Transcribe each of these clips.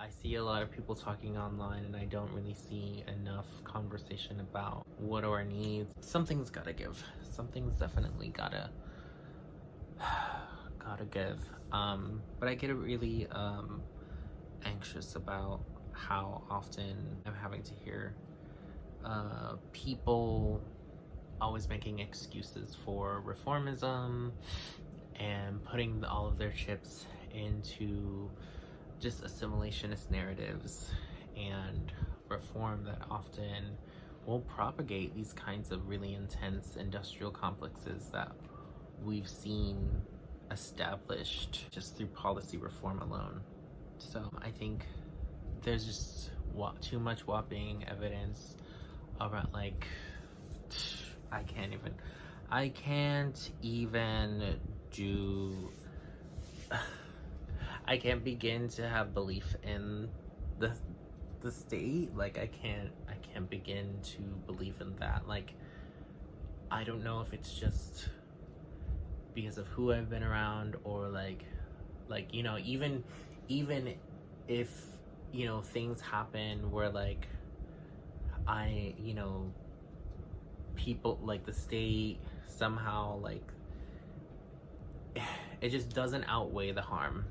I see a lot of people talking online and I don't really see enough conversation about what are our needs. Something's gotta give. Something's definitely gotta give. But I get really anxious about how often I'm having to hear people always making excuses for reformism and putting all of their chips into just assimilationist narratives and reform that often will propagate these kinds of really intense industrial complexes that we've seen established just through policy reform alone. So I think there's just too much whopping evidence around, like, I can't begin to have belief in the state. Like, I can't begin to believe in that. Like, I don't know if it's just because of who I've been around, or like you know, even if, you know, things happen where, like, people, like, the state somehow, like, it just doesn't outweigh the harm.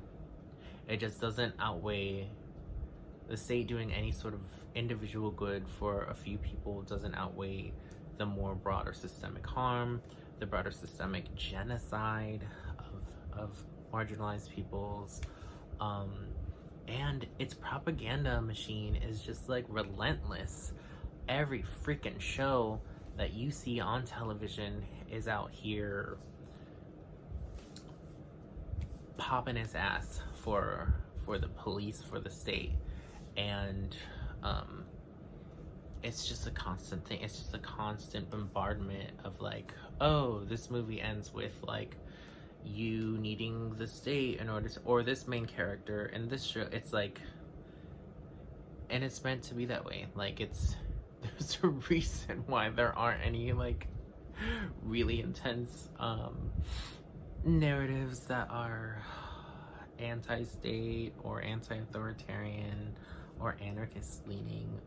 It just doesn't outweigh the state doing any sort of individual good for a few people. Doesn't outweigh the more broader systemic harm, the broader systemic genocide of marginalized peoples. And its propaganda machine is just, like, relentless. Every freaking show that you see on television is out here popping its ass for the police, for the state. And it's just a constant thing. It's just a constant bombardment of, like, oh, this movie ends with, like, you needing the state in order to, or this main character in this show, it's like, and it's meant to be that way. Like, there's a reason why there aren't any, like, really intense narratives that are anti-state or anti-authoritarian or anarchist leaning.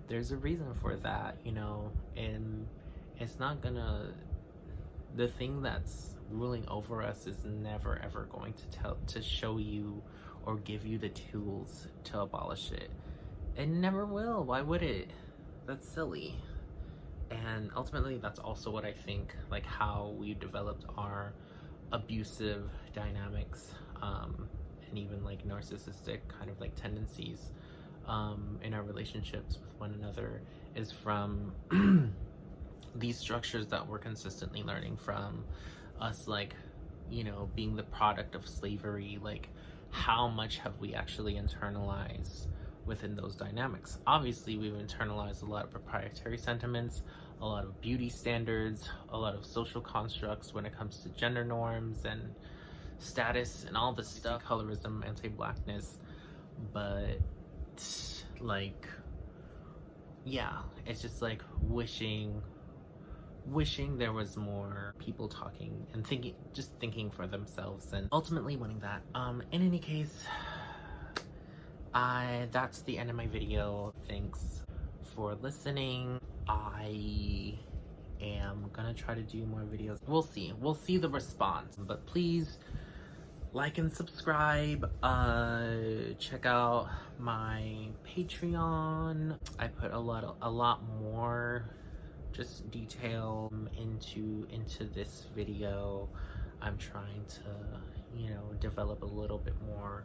There's a reason for that, you know, and it's not gonna, the thing that's ruling over us is never ever going to show you or give you the tools to abolish it. It never will. Why would it? That's silly. And ultimately, that's also what I think, like, how we developed our abusive dynamics, and even, like, narcissistic kind of, like, tendencies in our relationships with one another, is from these structures that we're consistently learning from us, like, you know, being the product of slavery. Like, how much have we actually internalized within those dynamics? Obviously, we've internalized a lot of proprietary sentiments, a lot of beauty standards, a lot of social constructs when it comes to gender norms and status and all this stuff, colorism, anti-blackness. But, like, yeah, it's just, like, wishing there was more people talking and thinking for themselves and ultimately winning that. In any case, that's the end of my video. Thanks for listening. I am gonna try to do more videos. We'll see the response, but please like and subscribe. Check out my Patreon. I put a lot more just detail into this video. I'm trying to, you know, develop a little bit more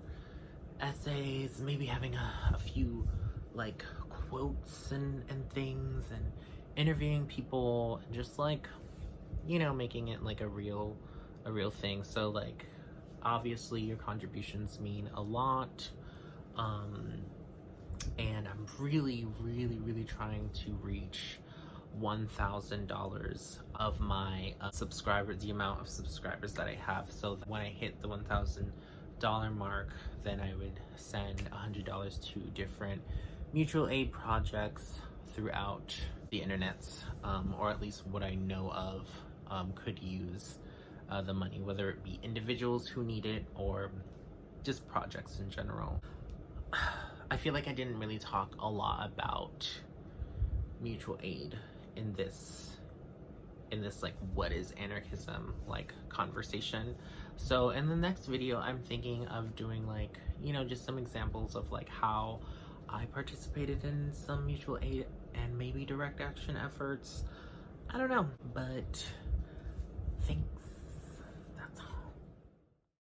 essays, maybe having a few, like, quotes and things, and interviewing people, and just, like, you know, making it like a real thing. So, like, obviously your contributions mean a lot, and I'm really trying to reach $1,000 of my subscribers, the amount of subscribers that I have. So that when I hit the $1,000 mark, then I would send $100 to different mutual aid projects throughout the internet, or at least what I know of could use the money, whether it be individuals who need it or just projects in general. feel like I didn't really talk a lot about mutual aid in this like what is anarchism like conversation. So in the next video, I'm thinking of doing like, you know, just some examples of like how I participated in some mutual aid and maybe direct action efforts. I don't know, but thanks.